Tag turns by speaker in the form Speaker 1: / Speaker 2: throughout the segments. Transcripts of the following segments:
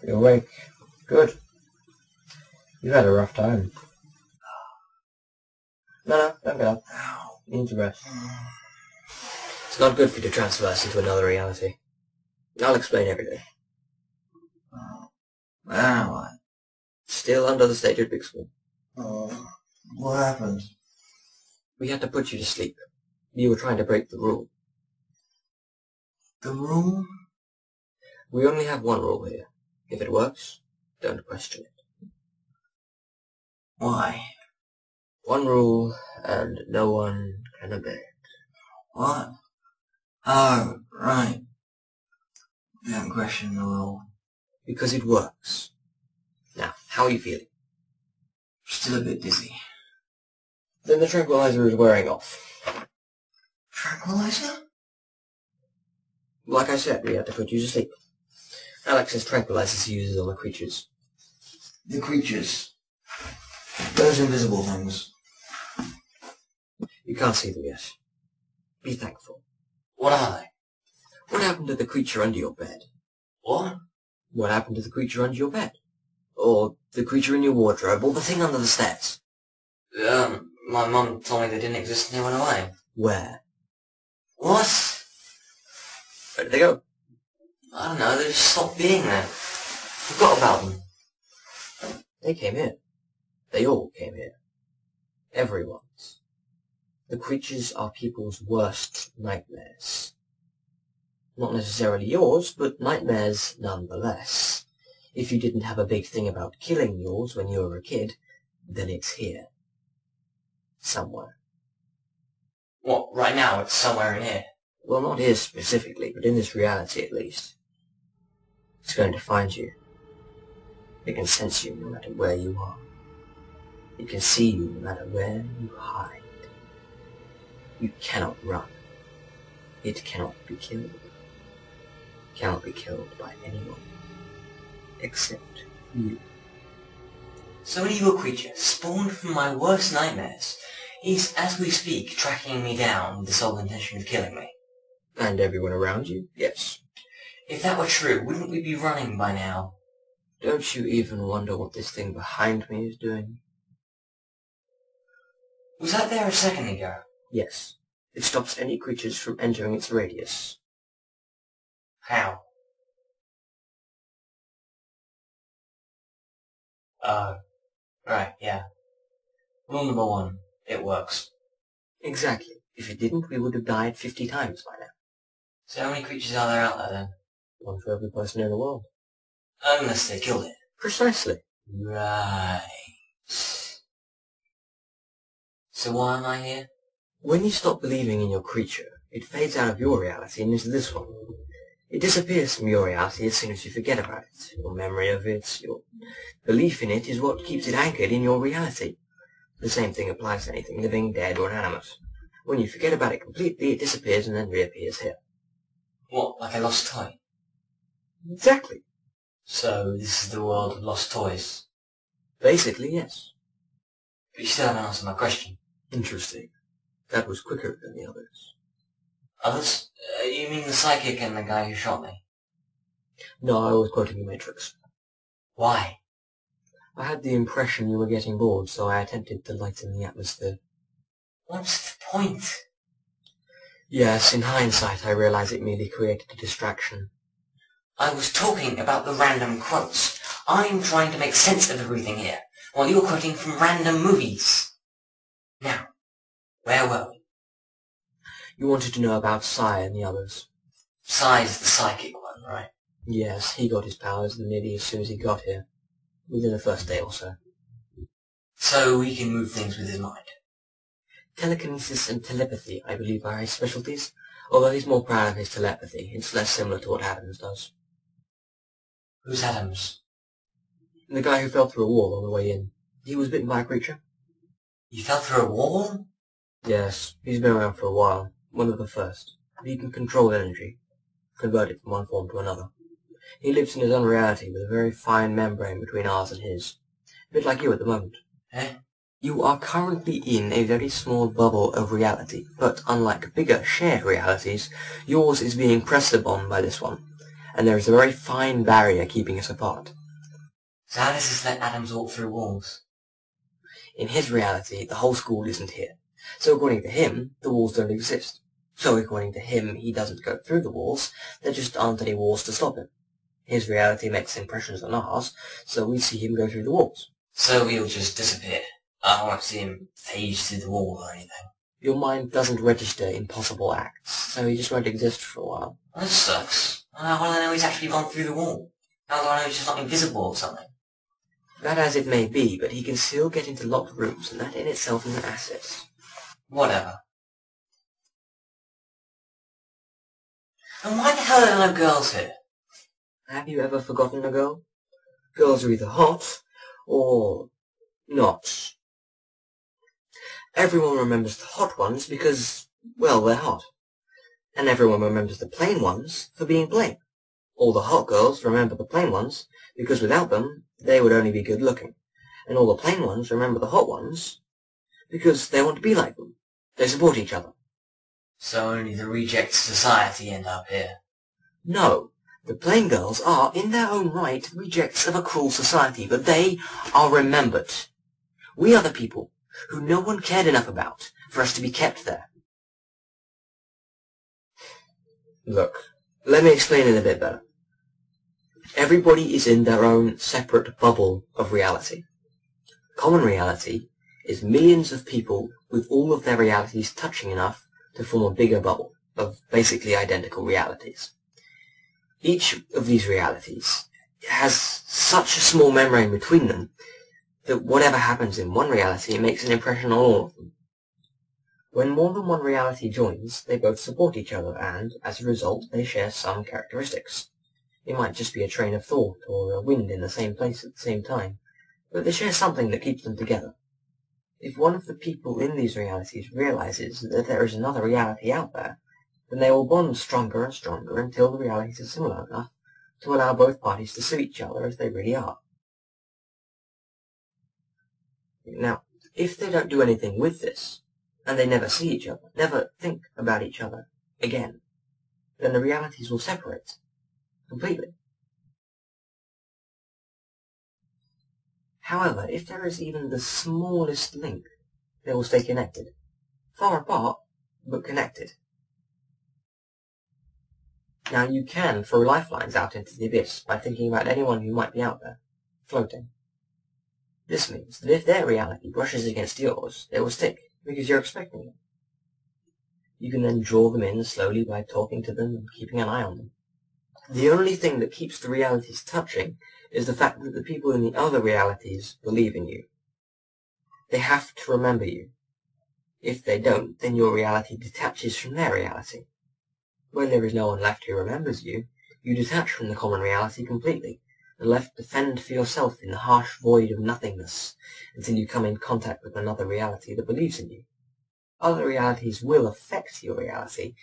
Speaker 1: You're awake. Good. You've had a rough time. No, don't get up. You need to rest. It's not good for you to transverse into another reality. I'll explain everything.
Speaker 2: Where am I?
Speaker 1: Still under the stage at Big School.
Speaker 2: Oh, what happened?
Speaker 1: We had to put you to sleep. You were trying to break the rule.
Speaker 2: The rule?
Speaker 1: We only have one rule here. If it works, don't question it.
Speaker 2: Why?
Speaker 1: One rule, and no one can obey it.
Speaker 2: What? Oh, right. We don't question the rule.
Speaker 1: Because it works. Now, how are you feeling?
Speaker 2: Still a bit dizzy.
Speaker 1: Then the tranquilizer is wearing off.
Speaker 2: Tranquilizer?
Speaker 1: Like I said, we had to put you to sleep. Alex's tranquilizers he uses on the creatures.
Speaker 2: The creatures. Those invisible things.
Speaker 1: You can't see them yet. Be thankful.
Speaker 2: What are they?
Speaker 1: What happened to the creature under your bed?
Speaker 2: What?
Speaker 1: What happened to the creature under your bed? Or the creature in your wardrobe, or the thing under the stairs?
Speaker 2: My mum told me they didn't exist and they went away.
Speaker 1: Where?
Speaker 2: What?
Speaker 1: Where did they go?
Speaker 2: I don't know, they just stopped being there. Forgot about them.
Speaker 1: They came here. They all came here. Everyone's. The creatures are people's worst nightmares. Not necessarily yours, but nightmares nonetheless. If you didn't have a big thing about killing yours when you were a kid, then it's here. Somewhere.
Speaker 2: What, right now it's somewhere in here?
Speaker 1: Well, not here specifically, but in this reality at least. It's going to find you. It can sense you no matter where you are. It can see you no matter where you hide. You cannot run. It cannot be killed. It cannot be killed by anyone. Except you.
Speaker 2: So an evil creature, spawned from my worst nightmares, is, as we speak, tracking me down with the sole intention of killing me.
Speaker 1: And everyone around you? Yes.
Speaker 2: If that were true, wouldn't we be running by now?
Speaker 1: Don't you even wonder what this thing behind me is doing?
Speaker 2: Was that there a second ago?
Speaker 1: Yes. It stops any creatures from entering its radius.
Speaker 2: How? Right, yeah. Rule number 1, it works.
Speaker 1: Exactly. If it didn't, we would have died 50 times by now.
Speaker 2: So how many creatures are there out there then?
Speaker 1: One for every person in the world.
Speaker 2: Unless they killed it.
Speaker 1: Precisely.
Speaker 2: Right. So why am I here?
Speaker 1: When you stop believing in your creature, it fades out of your reality and into this one. It disappears from your reality as soon as you forget about it. Your memory of it, your belief in it is what keeps it anchored in your reality. The same thing applies to anything living, dead, or inanimate. When you forget about it completely, it disappears and then reappears here.
Speaker 2: What, like a lost toy?
Speaker 1: Exactly.
Speaker 2: So this is the world of lost toys?
Speaker 1: Basically, yes.
Speaker 2: But you still haven't answered my question.
Speaker 1: Interesting. That was quicker than the others.
Speaker 2: Others? You mean the psychic and the guy who shot me?
Speaker 1: No, I was quoting the Matrix.
Speaker 2: Why?
Speaker 1: I had the impression you were getting bored, so I attempted to lighten the atmosphere.
Speaker 2: What's the point?
Speaker 1: Yes, in hindsight I realize it merely created a distraction.
Speaker 2: I was talking about the random quotes. I'm trying to make sense of everything here, while you're quoting from random movies. Now, where were we?
Speaker 1: You wanted to know about Sai and the others.
Speaker 2: Sai's the psychic one, right?
Speaker 1: Yes, he got his powers nearly as soon as he got here. Within the first day or so.
Speaker 2: So he can move things with his mind.
Speaker 1: Telekinesis and telepathy, I believe, are his specialties. Although he's more proud of his telepathy, it's less similar to what Adams does.
Speaker 2: Who's Adams?
Speaker 1: The guy who fell through a wall on the way in. He was bitten by a creature.
Speaker 2: He fell through a wall?
Speaker 1: Yes, he's been around for a while. One of the first. He can control energy. Convert it from one form to another. He lives in his own reality with a very fine membrane between ours and his. A bit like you at the moment.
Speaker 2: Eh?
Speaker 1: You are currently in a very small bubble of reality, but unlike bigger shared realities, yours is being pressed upon by this one, and there is a very fine barrier keeping us apart.
Speaker 2: So how does this let atoms walk through walls?
Speaker 1: In his reality, the whole school isn't here. So according to him, the walls don't exist. So according to him, he doesn't go through the walls. There just aren't any walls to stop him. His reality makes impressions on ours, so we see him go through the walls.
Speaker 2: So he'll just disappear. I won't see him phase through the wall or anything.
Speaker 1: Your mind doesn't register impossible acts, so he just won't exist for a while.
Speaker 2: Well, this sucks. How do I know he's actually gone through the wall? How do I know he's just not invisible or something?
Speaker 1: That as it may be, but he can still get into locked rooms, and that in itself is an asset.
Speaker 2: Whatever. And why the hell are there no girls here?
Speaker 1: Have you ever forgotten a girl? Girls are either hot, or not. Everyone remembers the hot ones because, well, they're hot. And everyone remembers the plain ones for being plain. All the hot girls remember the plain ones because without them, they would only be good looking. And all the plain ones remember the hot ones because they want to be like them. They support each other.
Speaker 2: So only the reject society end up here?
Speaker 1: No. The plain girls are, in their own right, rejects of a cruel society, but they are remembered. We are the people who no one cared enough about for us to be kept there. Look, let me explain it a bit better. Everybody is in their own separate bubble of reality. Common reality is millions of people with all of their realities touching enough to form a bigger bubble of basically identical realities. Each of these realities has such a small membrane between them that whatever happens in one reality makes an impression on all of them. When more than one reality joins, they both support each other and, as a result, they share some characteristics. It might just be a train of thought or a wind in the same place at the same time, but they share something that keeps them together. If one of the people in these realities realizes that there is another reality out there, then they will bond stronger and stronger until the realities are similar enough to allow both parties to see each other as they really are. Now, if they don't do anything with this, and they never see each other, never think about each other again, then the realities will separate completely. However, if there is even the smallest link, they will stay connected. Far apart, but connected. Now you can throw lifelines out into the abyss by thinking about anyone who might be out there, floating. This means that if their reality brushes against yours, they will stick, because you're expecting it. You can then draw them in slowly by talking to them and keeping an eye on them. The only thing that keeps the realities touching is the fact that the people in the other realities believe in you. They have to remember you. If they don't, then your reality detaches from their reality. When there is no one left who remembers you, you detach from the common reality completely, and left to fend for yourself in the harsh void of nothingness until you come in contact with another reality that believes in you. Other realities will affect your reality,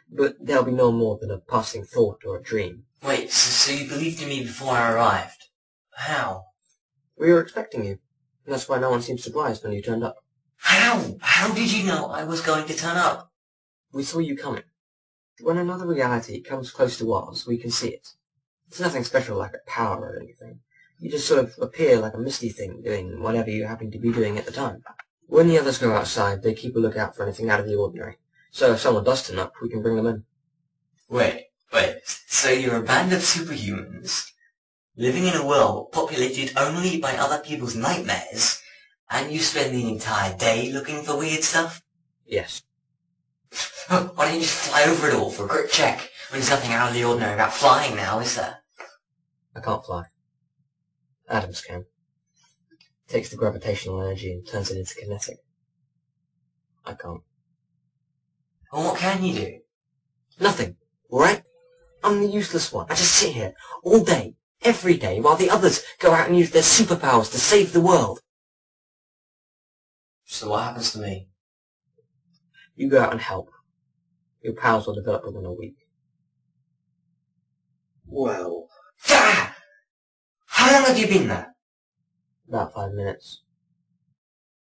Speaker 1: but they'll be no more than a passing thought or a dream.
Speaker 2: Wait, so you believed in me before I arrived? How?
Speaker 1: We were expecting you, and that's why no one seemed surprised when you turned up.
Speaker 2: How? How did you know I was going to turn up?
Speaker 1: We saw you coming. When another reality comes close to ours, we can see it. It's nothing special like a power or anything. You just sort of appear like a misty thing doing whatever you happen to be doing at the time. When the others go outside, they keep a lookout for anything out of the ordinary. So if someone does turn up, we can bring them in.
Speaker 2: Wait, so you're a band of superhumans, living in a world populated only by other people's nightmares, and you spend the entire day looking for weird stuff?
Speaker 1: Yes.
Speaker 2: Why don't you just fly over it all for a quick check, when there's nothing out of the ordinary about flying now, is there?
Speaker 1: I can't fly. Atoms can. Takes the gravitational energy and turns it into kinetic. I can't.
Speaker 2: Well, what can you do?
Speaker 1: Nothing, alright? I'm the useless one. I just sit here, all day, every day, while the others go out and use their superpowers to save the world.
Speaker 2: So what happens to me?
Speaker 1: You go out and help. Your powers will develop within a week.
Speaker 2: Well... Ah! How long have you been there?
Speaker 1: About 5 minutes.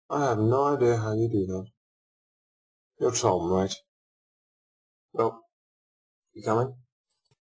Speaker 3: I have no idea how you do that. You're Tom, right? Well, you coming?